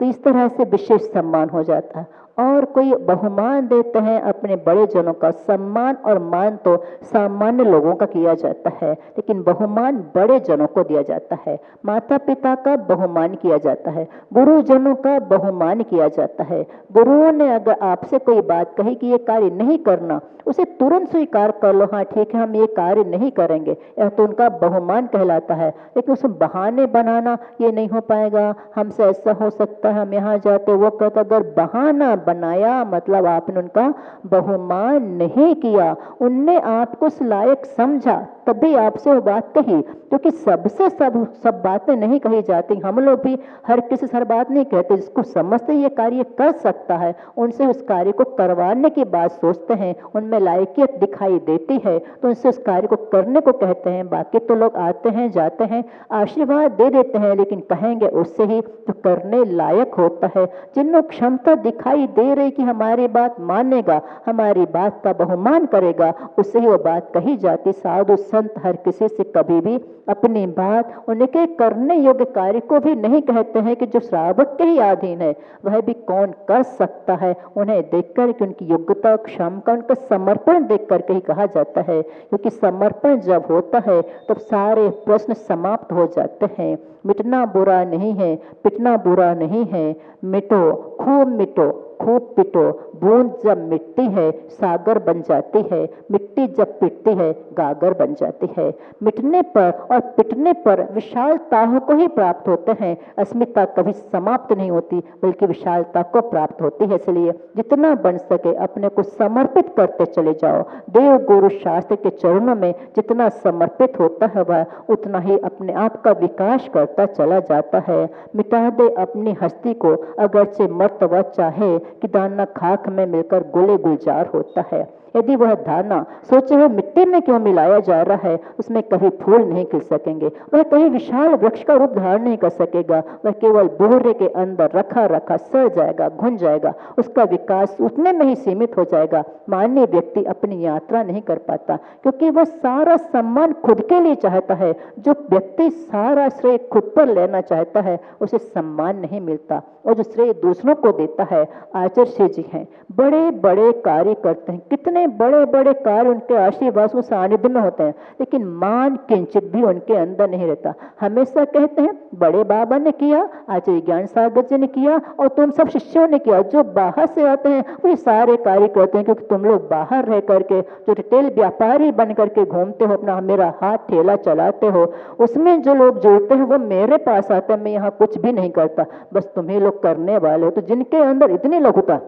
तो इस तरह से विशेष सम्मान हो जाता है। और कोई बहुमान देते हैं अपने बड़े जनों का। सम्मान और मान तो सामान्य लोगों का किया जाता है, लेकिन बहुमान बड़े जनों को दिया जाता है। माता पिता का बहुमान किया जाता है, गुरुजनों का बहुमान किया जाता है। गुरुओं ने अगर आपसे कोई बात कही कि ये कार्य नहीं करना, उसे तुरंत स्वीकार कर लो, हाँ ठीक है हम ये कार्य नहीं करेंगे, यह तो उनका बहुमान कहलाता है। लेकिन उसमें बहाने बनाना, ये नहीं हो पाएगा, हमसे ऐसा हो सकता है, हम यहाँ जाते वो कहते, अगर बहाना बनाया मतलब आपने उनका बहुमान नहीं किया। उनने आपको उस लायक समझा तभी आपसे वो बात कही, क्योंकि सबसे सब बातें नहीं कही जाती। हम लोग भी हर किसी से हर बात नहीं कहते, जिसको समझते ये कार्य कर सकता है उनसे उस कार्य को करवाने की बात सोचते हैं, उनमें लायकियत दिखाई देती है तो उनसे उस कार्य को करने को कहते हैं। बाकी तो लोग आते हैं जाते हैं, आशीर्वाद दे देते हैं, लेकिन कहेंगे उससे ही तो करने लायक होता है। जिनमें क्षमता दिखाई दे रही कि हमारी बात मानेगा, हमारी बात का बहुमान करेगा, उससे ही वो बात कही जाती। साधु संत हर किसी से कभी भी अपनी बात, उनके करने योग्य कार्य को भी नहीं कहते हैं कि जो श्रावक के ही अधीन है वह भी कौन कर सकता है। उन्हें देखकर कि उनकी योग्यता क्षमता, उनका समर्पण देख करके ही कहा जाता है, क्योंकि समर्पण जब होता है तब सारे प्रश्न समाप्त हो जाते हैं। मिटना बुरा नहीं है, पिटना बुरा नहीं है, मिटो खूब मिटो खूब पिटो। बूंद जब मिटती है सागर बन जाती है, मिट्टी जब पिटती है गागर बन जाती है। मिटने पर और पिटने पर विशालता को ही प्राप्त होते हैं, अस्मिता कभी समाप्त नहीं होती बल्कि विशालता को प्राप्त होती है। इसलिए जितना बन सके अपने को समर्पित करते चले जाओ। देव गुरु शास्त्र के चरणों में जितना समर्पित होता है वह उतना ही अपने आप का विकास करता चला जाता है। मिटा दे अपनी हस्ती को अगरचे मर्तबा चाहे कि दाना खाक में मिलकर गुले गुलजार होता है। यदि वह दाना सोचे हुए मिट्टी में क्यों मिलाया जा रहा है, उसमें कभी फूल नहीं खिल सकेंगे, वह कहीं विशाल वृक्ष का रूप धारण नहीं कर सकेगा। वह केवल बोरे के अंदर रखा रखा सड़ जाएगा, घुन जाएगा, उसका विकास उतने में ही सीमित हो जाएगा। माननीय व्यक्ति अपनी यात्रा नहीं कर पाता, क्योंकि वह सारा सम्मान खुद के लिए चाहता है। जो व्यक्ति सारा श्रेय खुद पर लेना चाहता है उसे सम्मान नहीं मिलता, और जो श्रेय दूसरों को देता है। आचार्य जी हैं, बड़े बड़े कार्य करते हैं, कितने बड़े बड़े कार्य उनके आशीर्वाद के सानिध्य में होते हैं, लेकिन मान किंचित भी उनके अंदर नहीं रहता। हमेशा कहते हैं बड़े बाबा ने किया, आचार्य ज्ञान सागर जी ने किया, और तुम सब शिष्यों ने किया। जो बाहर से आते हैं वे सारे कार्य करते हैं, क्योंकि तुम लोग बाहर रह करके जो रिटेल व्यापारी बन करके घूमते हो, अपना मेरा हाथ ठेला चलाते हो, उसमें जो लोग जुड़ते हैं वो मेरे पास आते हैं। मैं यहाँ कुछ भी नहीं करता, बस तुम्हें लोग करने वाले हो। तो जिनके अंदर इतनी लघुता,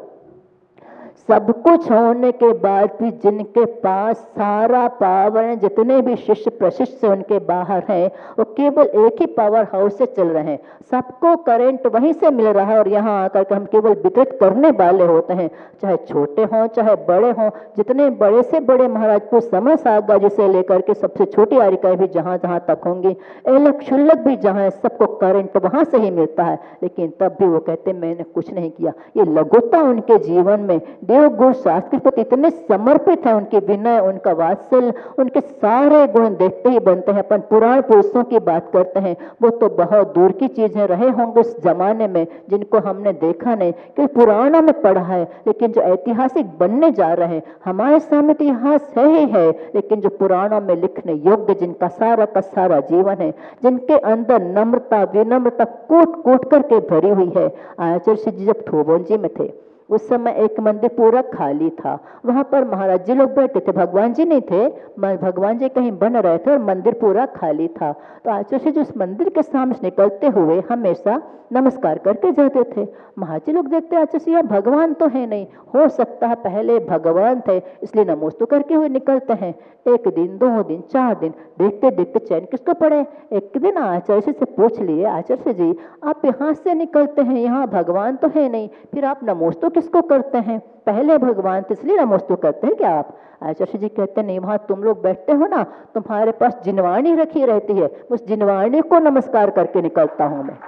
सब कुछ होने के बाद भी जिनके पास सारा पावर है, जितने भी शिष्य प्रशिष्य उनके बाहर हैं, वो केवल एक ही पावर हाउस से चल रहे हैं। सबको करंट वहीं से मिल रहा है, और यहाँ आकर के हम केवल वितरित करने वाले होते हैं, चाहे छोटे हों चाहे बड़े हों। जितने बड़े से बड़े महाराजपुर समय सागा जिसे लेकर के सबसे छोटी आरिकाएं भी जहाँ जहाँ तक होंगी, एलक शुल्लक भी जहाँ है, सबको करंट वहां से ही मिलता है। लेकिन तब भी वो कहते मैंने कुछ नहीं किया। ये लघुता उनके जीवन में देव देव गुरु शास्त्र के प्रति इतने समर्पित हैं, उनके विनय, उनका वात्सल्य, उनके सारे गुण देखते ही बनते हैं। अपन पुराण पुरुषों की बात करते हैं, वो तो बहुत दूर की चीजें रहे होंगे उस जमाने में जिनको हमने देखा नहीं, कि पुराणों में पढ़ा है, लेकिन जो ऐतिहासिक बनने जा रहे हैं, हमारे सामने तो इतिहास है ही है, लेकिन जो पुराणों में लिखने योग्य, जिनका सारा का सारा जीवन है, जिनके अंदर नम्रता विनम्रता कूट कूट करके भरी हुई है। आचार्य जी जब थोबोंजी में थे उस समय एक मंदिर पूरा खाली था, वहां पर महाराज जी लोग बैठे थे, भगवान जी नहीं थे, भगवान जी कहीं बन रहे थे और मंदिर पूरा खाली था। तो आचार्य जी उस मंदिर के सामने निकलते हुए हमेशा नमस्कार करके जाते थे। महाराज जी लोग देखते आचार्य जी भगवान तो है नहीं, हो सकता है पहले भगवान थे इसलिए नमोस्तु करके हुए निकलते हैं। एक दिन, 2 दिन, 4 दिन देखते देखते चैन किसको पड़े। एक दिन आचार्य से पूछ लिए, आचार्य जी आप यहाँ से निकलते हैं, यहाँ भगवान तो है नहीं, फिर आप नमोस्तु किसको करते हैं? पहले भगवान थे इसलिए नमोस्तु करते हैं क्या आप? आचार्य जी कहते नहीं, वहां तुम लोग बैठते हो ना, तुम्हारे पास जिनवाणी रखी रहती है, उस जिनवाणी को नमस्कार करके निकलता हूं मैं।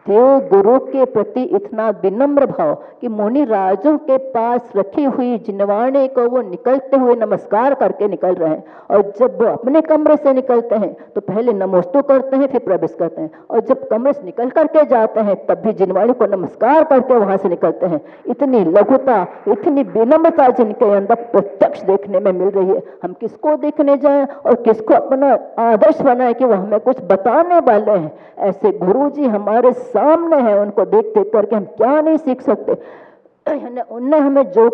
देव गुरु के प्रति इतना विनम्र भाव कि मुनि राजों के पास रखी हुई जिनवाणी को वो निकलते हुए नमस्कार करके निकल रहे हैं। और जब वो अपने कमरे से निकलते हैं तो पहले नमोस्तु करते हैं, फिर प्रवेश करते हैं, और जब कमरे से निकल करके जाते हैं तब भी जिनवाणी को नमस्कार करके वहां से निकलते हैं। इतनी लघुता, इतनी विनम्रता जिनके अंदर प्रत्यक्ष देखने में मिल रही है। हम किसको देखने जाएं और किसको अपना आदर्श बनाए कि वो हमें कुछ बताने वाले हैं? ऐसे गुरु जी हमारे सामने है, उनको देख देख करके हम क्या नहीं सीख सकते। उनने हमें जो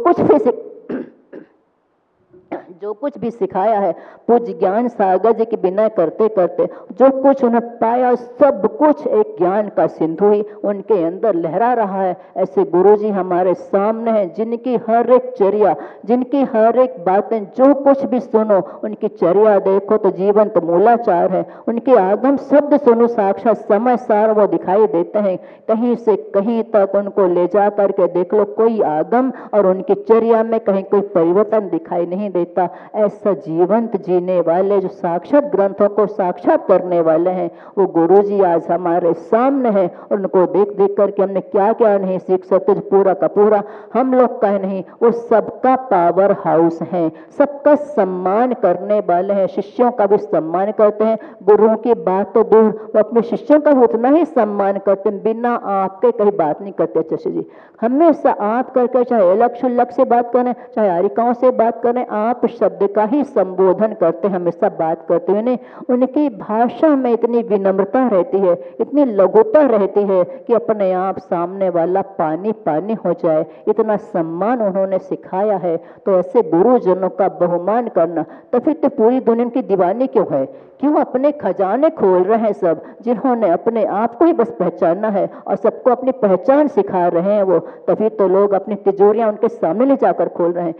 कुछ भी सिखाया है, पूज्य ज्ञान सागर जी की बिना करते करते जो कुछ उन्हें पाया, सब कुछ एक ज्ञान का सिंधु ही उनके अंदर लहरा रहा है। ऐसे गुरु जी हमारे सामने हैं, जिनकी हर एक चर्या, जिनकी हर एक बातें, जो कुछ भी सुनो उनकी चर्या देखो तो जीवन तो मूलाचार है। उनके आगम शब्द सुनो, साक्षात समय सार वो दिखाई देते हैं। कहीं से कहीं तक उनको ले जा करके देख लो, कोई आगम और उनकी चर्या में कहीं कोई परिवर्तन दिखाई नहीं देता। ऐसा जीवंत जीने वाले, जो साक्षात ग्रंथों को साक्षात करने वाले हैं, वो गुरु जी आज हमारे सामने हैं। और उनको देख देख करके हमने क्या क्या नहीं सीख सकते, जो पूरा का पूरा हम लोग का नहीं, वो सबका पावर हाउस है, सबका सम्मान करने वाले हैं। शिष्यों का भी सम्मान करते हैं, गुरुओं की बात तो दूर, वो अपने शिष्यों का भी उतना ही सम्मान करते हैं, बिना आपके कहीं बात नहीं करते। चर्चा जी हमेशा आप करके, चाहे अलग शुल्लक से बात करें, चाहे आरिकाओं से बात करें, आप शब्द का ही संबोधन करते, हमेशा बात करते हुए। उनकी भाषा में इतनी विनम्रता रहती है, इतनी लघुता रहती है कि अपने आप सामने वाला पानी पानी हो जाए, इतना सम्मान उन्होंने सिखाया है। तो ऐसे गुरुजनों का बहुमान करना, तो फिर तो पूरी दुनिया की दीवानी क्यों है? क्यों अपने खजाने खोल रहे हैं सब, जिन्होंने अपने आप को ही बस पहचानना है और सबको अपनी पहचान सिखा रहे हैं वो, तभी तो लोग अपनी तिजोरियां उनके सामने ले जाकर खोल रहे हैं।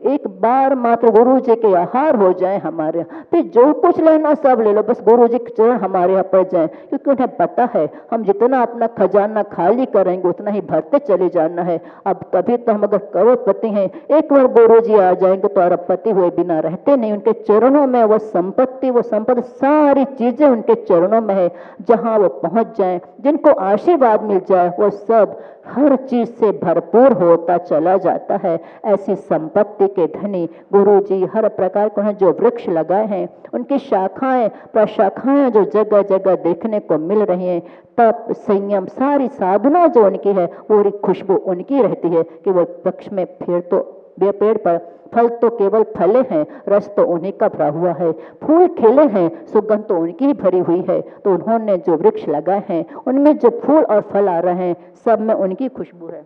एक बार मात्र गुरु जी के आहार हो जाए हमारे, फिर जो कुछ लेना सब ले लो, बस गुरु जी के चरण हमारे यहाँ पर जाए, क्योंकि उन्हें पता है हम जितना अपना खजाना खाली करेंगे उतना ही भरते चले जाना है। अब तभी तो हम अगर करोड़पति हैं, एक बार गुरु जी आ जाएंगे तो अरबपति हुए बिना रहते नहीं। उनके चरणों में वो संपत्ति, वो सारी चीजें उनके चरणों में है। जहां वो पहुंच जाएं, जिनको आशीर्वाद मिल जाए, वो सब हर चीज से भरपूर होता चला जाता है। ऐसी संपत्ति के धनी गुरु जी हर प्रकार को जो वृक्ष लगाए हैं, उनकी शाखाएं प्रशाखाएं जो जगह जगह देखने को मिल रही हैं, तप संयम सारी साधना जो उनकी है, वो खुशबू उनकी रहती है कि वो वृक्ष में फिर तो पेड़ पर फल तो केवल फले हैं, रस तो उन्हीं का भरा हुआ है, फूल खिले हैं, सुगंध तो उनकी ही भरी हुई है। तो उन्होंने जो वृक्ष लगाए हैं, उनमें जो फूल और फल आ रहे हैं, सब में उनकी खुशबू है।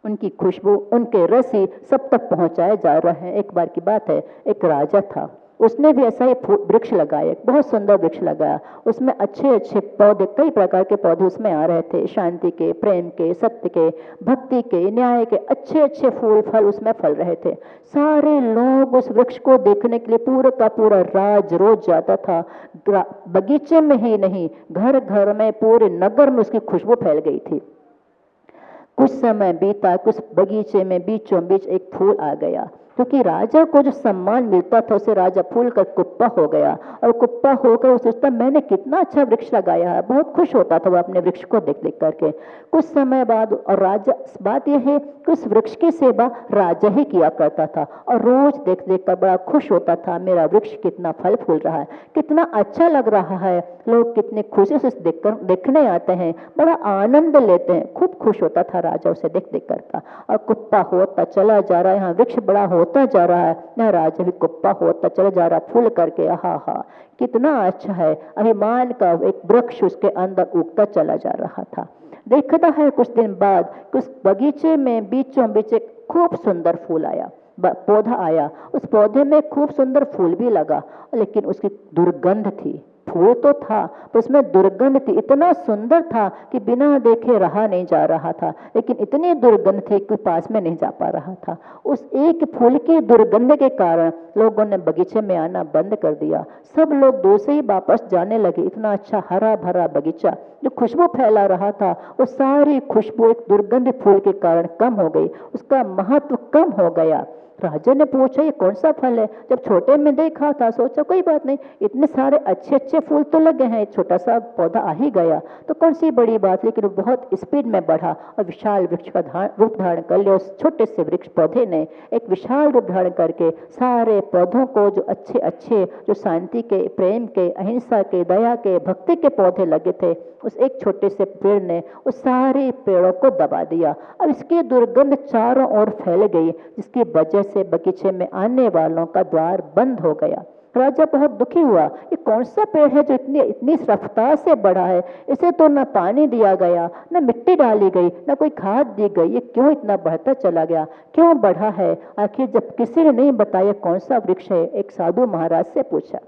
उनकी खुशबू, उनके रस ही सब तक पहुंचाए जा रहे हैं। एक बार की बात है, एक राजा था, उसने भी ऐसा ही वृक्ष लगाया, बहुत सुंदर वृक्ष लगाया। उसमें अच्छे अच्छे पौधे, कई प्रकार के पौधे उसमें आ रहे थे, शांति के, प्रेम के, सत्य के, भक्ति के, न्याय के, अच्छे अच्छे फूल फल उसमें फल रहे थे। सारे लोग उस वृक्ष को देखने के लिए पूरा का पूरा राज रोज जाता था। बगीचे में ही नहीं, घर घर में, पूरे नगर में उसकी खुशबू फैल गई थी। कुछ समय बीता, कुछ बगीचे में बीचों बीच एक फूल आ गया। क्योंकि राजा को जो सम्मान मिलता था उसे राजा फूल कर कुप्पा हो गया, और कुप्पा होकर वो सोचता मैंने कितना अच्छा वृक्ष लगाया है, बहुत खुश होता था वो अपने वृक्ष को देख देख करके। कुछ समय बाद, और राजा, बात यह है कि उस वृक्ष की सेवा राजा ही किया करता था, और रोज देख देख कर बड़ा खुश होता था, मेरा वृक्ष कितना फल फूल रहा है, कितना अच्छा लग रहा है, लोग कितने खुशी से देखने आते हैं, बड़ा आनंद लेते हैं। खूब खुश होता था राजा उसे देख देख कर। और कुप्पा होता चला जा रहा है, यहाँ वृक्ष बड़ा होता जा रहा है, यहाँ राजा भी कुप्पा होता चला जा रहा फूल करके। हा हा, कितना अच्छा है, अभिमान का एक वृक्ष उसके अंदर उगता चला जा रहा था। देखता है कुछ दिन बाद कि उस बगीचे में बीचों बीच एक खूब सुंदर फूल आया, पौधा आया। उस पौधे में खूब सुंदर फूल भी लगा, लेकिन उसकी दुर्गंध थी। फूल तो था पर उसमें दुर्गंध थी, इतना सुंदर था कि बिना देखे रहा नहीं जा रहा था, लेकिन इतनी दुर्गंध थी कि पास में नहीं जा पा रहा था। उस एक फूल की दुर्गंध के कारण लोगों ने बगीचे में आना बंद कर दिया। सब लोग दूर से ही वापस जाने लगे। इतना अच्छा हरा भरा बगीचा जो खुशबू फैला रहा था, वो सारी खुशबू एक दुर्गंध फूल के कारण कम हो गई, उसका महत्व कम हो गया। राजा ने पूछा ये कौन सा फल है? जब छोटे में देखा था सोचा कोई बात नहीं, इतने सारे अच्छे अच्छे फूल तो लगे हैं, एक छोटा सा पौधा आ ही गया तो कौन सी बड़ी बात। लेकिन वो बहुत स्पीड में बढ़ा और विशाल वृक्ष का रूप धारण कर लिया। उस छोटे से वृक्ष पौधे ने एक विशाल रूप धारण करके सारे पौधों को, जो अच्छे अच्छे, जो शांति के, प्रेम के, अहिंसा के, दया के, भक्ति के पौधे लगे थे, उस एक छोटे से पेड़ ने उस सारे पेड़ों को दबा दिया। अब इसकी दुर्गंध चारों ओर फैल गई, जिसकी वजह से बगीचे में आने वालों का द्वार बंद हो गया। राजा बहुत दुखी हुआ, ये कौन सा पेड़ है जो इतनी इतनी रफ्तार से बढ़ा है, इसे तो न पानी दिया गया, न मिट्टी डाली गई, न कोई खाद दी गई, ये क्यों इतना बढ़ता चला गया, क्यों बढ़ा है? आखिर जब किसी ने नहीं बताया कौन सा वृक्ष है, एक साधु महाराज से पूछा।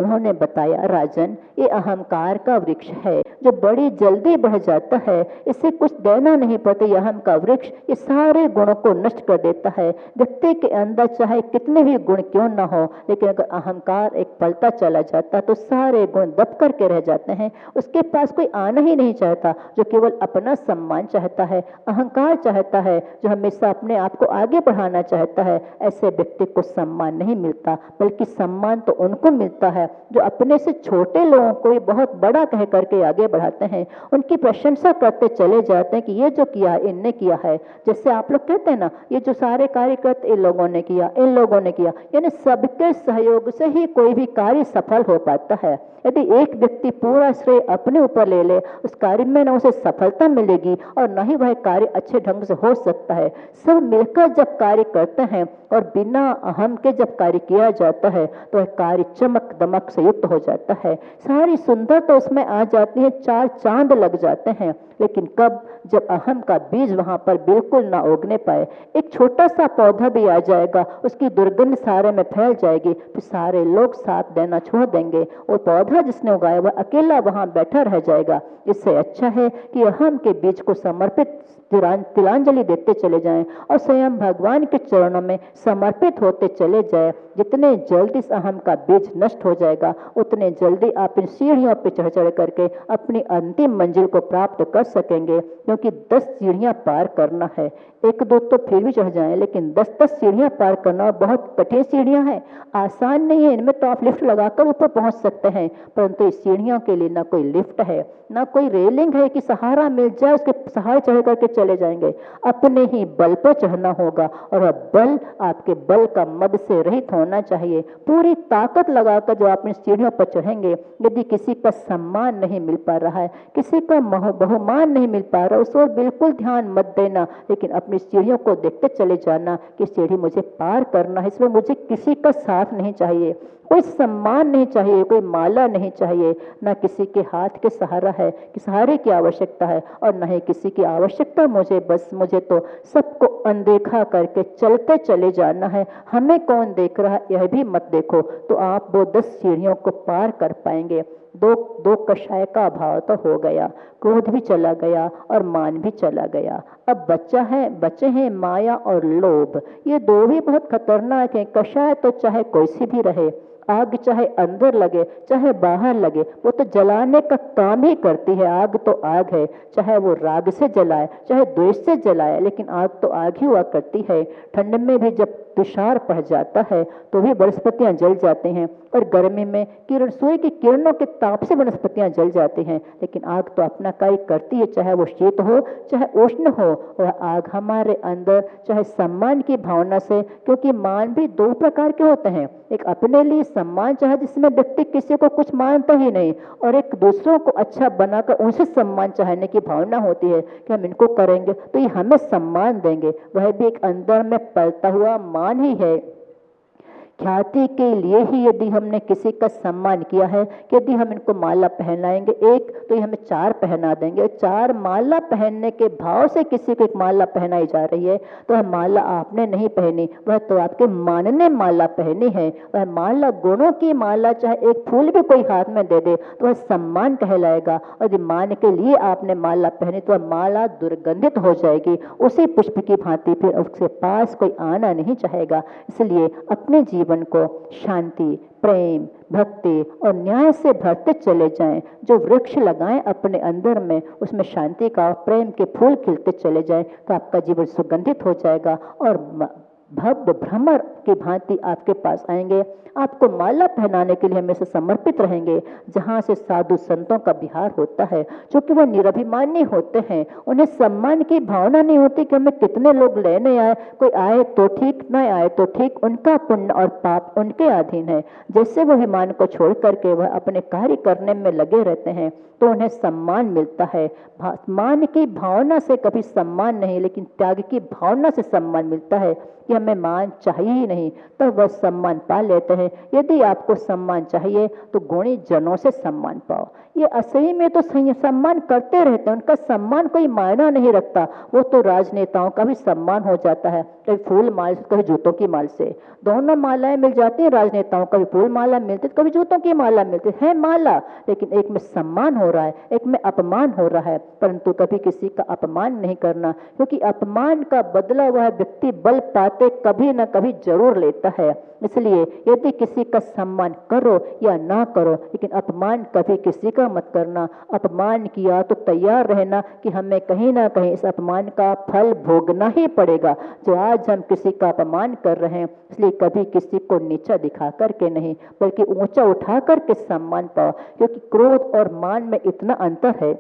उन्होंने बताया, राजन ये अहंकार का वृक्ष है जो बड़ी जल्दी बढ़ जाता है, इसे कुछ देना नहीं पड़ता। यह अहम का वृक्ष ये सारे गुणों को नष्ट कर देता है। व्यक्ति के अंदर चाहे कितने भी गुण क्यों ना हो, लेकिन अगर अहंकार एक पलता चला जाता तो सारे गुण दब करके रह जाते हैं। उसके पास कोई आना ही नहीं चाहता, जो केवल अपना सम्मान चाहता है, अहंकार चाहता है, जो हमेशा अपने आप को आगे बढ़ाना चाहता है। ऐसे व्यक्ति को सम्मान नहीं मिलता, बल्कि सम्मान तो उनको मिलता है जो अपने से छोटे लोगों को बहुत बड़ा कह करके आगे बढ़ाते हैं, उनकी प्रशंसा करते चले जाते हैं कि ये जो किया इनने किया है। जैसे आप लोग कहते हैं ना, ये जो सारे कार्य करते इन लोगों ने किया, इन लोगों ने किया, यानी सबके सहयोग से ही कोई भी कार्य सफल हो पाता है। यदि एक व्यक्ति पूरा श्रेय अपने ऊपर ले ले, उस कार्य में न उसे सफलता मिलेगी और न ही वह कार्य अच्छे ढंग से हो सकता है। सब मिलकर जब कार्य करते हैं और बिना अहम के जब कार्य किया जाता है तो वह कार्य चमक दमक से युक्त हो जाता है, सारी सुंदरता उसमें आ जाती है, चार चांद लग जाते हैं। लेकिन कब? जब अहम का बीज वहां पर बिल्कुल ना उगने पाए। एक छोटा सा पौधा भी आ जाएगा, उसकी दुर्गंध सारे में फैल जाएगी, फिर सारे लोग साथ देना छोड़ देंगे, और पौधा जिसने उगाया वह अकेला वहां बैठा रह जाएगा। इससे अच्छा है कि अहम के बीज को समर्पित तिलांजलि देते चले जाएं और स्वयं भगवान के चरणों में समर्पित होते चले जाएं। जितने जल्दी इस अहम का बीज नष्ट हो जाएगा, उतने जल्दी आप इन सीढ़ियों पर चढ़ चढ़ करके अपनी अंतिम मंजिल को प्राप्त कर सकेंगे। क्योंकि 10 सीढ़ियां पार करना है, 1-2 तो फिर भी चढ़ जाएं, लेकिन 10-10 सीढ़ियां पार करना बहुत कठिन सीढ़ियां हैं, आसान नहीं है। इनमें तो आप लिफ्ट लगाकर ऊपर पहुंच सकते हैं, परंतु इस सीढ़ियों के लिए ना कोई लिफ्ट है, ना कोई रेलिंग है कि सहारा मिल जाए उसके सहारे चढ़ करके चले जाएंगे। अपने ही बल पर चढ़ना होगा, और वह बल आपके बल का मद से रहित होना चाहिए। पूरी ताकत लगाकर जो आप इन सीढ़ियों पर चढ़ेंगे, यदि किसी का सम्मान नहीं मिल पा रहा है, किसी का बहुमान नहीं मिल पा रहा है, उस ओर बिल्कुल ध्यान मत देना, लेकिन अपनी सीढ़ियों को देखते चले जाना कि सीढ़ी मुझे पार करना है, इसमें मुझे किसी का साथ नहीं चाहिए, कोई सम्मान नहीं चाहिए, कोई माला नहीं चाहिए, ना किसी के हाथ के सहारा है कि सहारे की आवश्यकता है, और न ही किसी की आवश्यकता मुझे। बस मुझे तो सबको अनदेखा करके चलते चले जाना है। हमें कौन देख रहा है यह भी मत देखो, तो आप वो 10 सीढ़ियों को पार कर पाएंगे। दो कषाय का अभाव तो हो गया, क्रोध भी चला गया और मान भी चला गया। अब बचे हैं माया और लोभ। ये दो भी बहुत खतरनाक हैं। कषाय तो चाहे कोई सी भी रहे, आग चाहे अंदर लगे चाहे बाहर लगे, वो तो जलाने का काम ही करती है। आग तो आग है, चाहे वो राग से जलाए चाहे द्वेष से जलाए, लेकिन आग तो आग ही हुआ करती है। ठंड में भी जब तुषार पड़ जाता है तो भी वनस्पतियां जल जाते हैं, और गर्मी में किरण सूर्य की किरणों के ताप से वनस्पतियां जल जाती हैं। लेकिन आग तो अपना कार्य करती है, चाहे वो शीत हो चाहे उष्ण हो। वह आग हमारे अंदर चाहे सम्मान की भावना से, क्योंकि मान भी दो प्रकार के होते हैं, एक अपने लिए सम्मान चाहे जिसमें व्यक्ति किसी को कुछ मानता ही नहीं, और एक दूसरों को अच्छा बनाकर उनसे सम्मान चाहने की भावना होती है कि हम इनको करेंगे तो ये हमें सम्मान देंगे। वह भी एक अंदर में पलता हुआ मान ही है। ख्याति के लिए ही यदि हमने किसी का सम्मान किया है कि यदि हम इनको माला पहनाएंगे एक तो ये हमें चार पहना देंगे, चार माला पहनने के भाव से किसी को एक माला पहनाई जा रही है, तो वह माला आपने नहीं पहनी, वह तो आपके मान ने माला पहनी है। वह माला गुणों की माला, चाहे एक फूल भी कोई हाथ में दे दे तो वह सम्मान कहलाएगा, और यदि मान के लिए आपने माला पहनी तो वह माला दुर्गंधित हो जाएगी, उसी पुष्प की भांति फिर उसके पास कोई आना नहीं चाहेगा। इसलिए अपने जीवन को शांति, प्रेम, भक्ति और न्याय से भरते चले जाएं। जो वृक्ष लगाएं अपने अंदर में, उसमें शांति का, प्रेम के फूल खिलते चले जाएं, तो आपका जीवन सुगंधित हो जाएगा और भव्य भ्रमर की भांति आपके पास आएंगे। आपको माला पहनाने के लिए हमेशा समर्पित रहेंगे। जहाँ से साधु संतों का विहार होता है, क्योंकि वो निरभिमानी होते हैं, उन्हें सम्मान की भावना नहीं होती कि हमें कितने लोग लेने आए, कोई आए तो ठीक, न आए तो ठीक, उनका पुण्य और पाप उनके अधीन है। जैसे वो विमान को छोड़ करके वह अपने कार्य करने में लगे रहते हैं तो उन्हें सम्मान मिलता है। मान की भावना से कभी सम्मान नहीं, लेकिन त्याग की भावना से सम्मान मिलता है कि हमें मान चाहिए ही नहीं, तो वह सम्मान पा लेते हैं। यदि आपको सम्मान चाहिए तो गुणी जनों से सम्मान पाओ। ये असली में तो सम्मान करते रहते हैं, उनका सम्मान कोई मायना नहीं रखता। वो तो राजनेताओं का भी सम्मान हो जाता है, कभी फूल माल से कभी जूतों की माल से, दोनों मालाएं मिल जाती है राजनेताओं, कभी फूल माला मिलती है कभी जूतों की माला मिलती है माला, लेकिन एक में सम्मान हो रहा है एक में अपमान हो रहा है। परंतु कभी किसी का अपमान नहीं करना, क्योंकि अपमान का बदला वह व्यक्ति बल पाते कभी ना कभी जरूर लेता है। इसलिए यदि किसी का सम्मान करो या ना करो, लेकिन अपमान कभी किसी का मत करना। अपमान किया तो तैयार रहना कि हमें कहीं ना कहीं इस अपमान का फल भोगना ही पड़ेगा। जो आज हम किसी का अपमान कर रहे हैं, इसलिए कभी किसी को नीचा दिखा करके नहीं, बल्कि ऊंचा उठा करके सम्मान पाओ, क्योंकि क्रोध और मान में इतना अंतर है।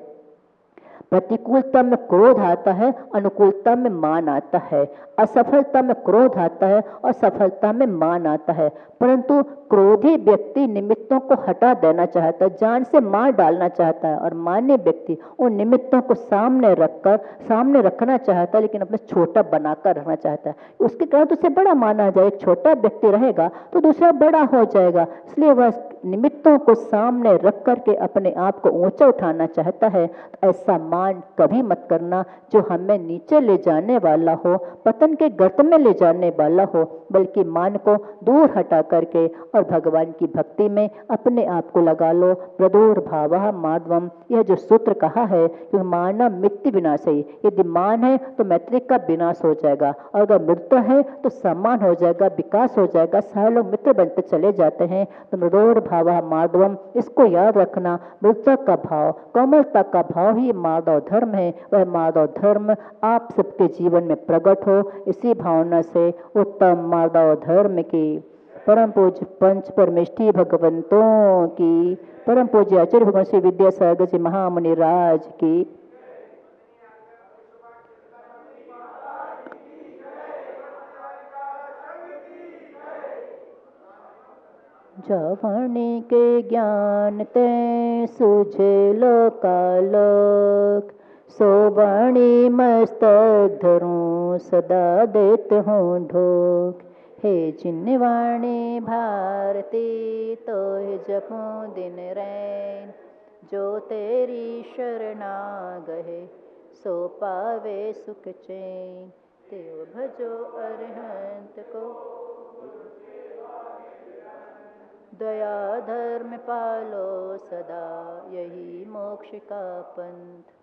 प्रतिकूलता में क्रोध आता है, अनुकूलता में मान आता है। असफलता में क्रोध आता है और सफलता में मान आता है। परंतु क्रोधी व्यक्ति निमित्तों को हटा देना चाहता है, जान से मार डालना चाहता है, और मान्य व्यक्ति उन निमित्तों को सामने रखना चाहता है, लेकिन अपने छोटा बनाकर रखना चाहता है। उसके कारण तो उसे बड़ा माना जाए। एक छोटा व्यक्ति रहेगा तो दूसरा बड़ा हो जाएगा, इसलिए वह निमित्तों को सामने रख करके अपने आप को ऊंचा उठाना चाहता है। तो ऐसा मान कभी मत करना जो हमें नीचे ले जाने वाला हो, पतन के गर्त में ले जाने वाला हो, बल्कि मान को दूर हटा करके और भगवान की भक्ति में अपने आप को लगा लो। प्रदुर्भावः माधवम, यह जो सूत्र कहा है कि माना मित्ति विनाशई, यदि मान है तो मैत्री का विनाश हो जाएगा, और अगर मृत्यु है तो सम्मान हो जाएगा, विकास हो जाएगा, सारे लोग मित्र बनते चले जाते हैं। तो मृदुर्भावः माधवम, इसको याद रखना। मृदुता का भाव, कोमलता का भाव ही माधव धर्म है। वह माधव धर्म आप सबके जीवन में प्रकट हो, इसी भावना से उत्तम माधव धर्म की परम पूज्य पंच परमेष्ठी भगवंतों की, परम पूज्य आचार्य भगवान श्री विद्यासागर जी महामुनि राज की। जवनी के ज्ञान ते सूझे लोकालोक, सोवाणी मस्तक धरूं सदा देत हूँ ढोक। हे चिन्हवाणी भारती तोहि जपूं दिन रैन, जो तेरी शरणा गहे सो पावे सुख चैन। तेव भजो अरहंत को दया धर्म पालो सदा, यही मोक्ष का पंथ।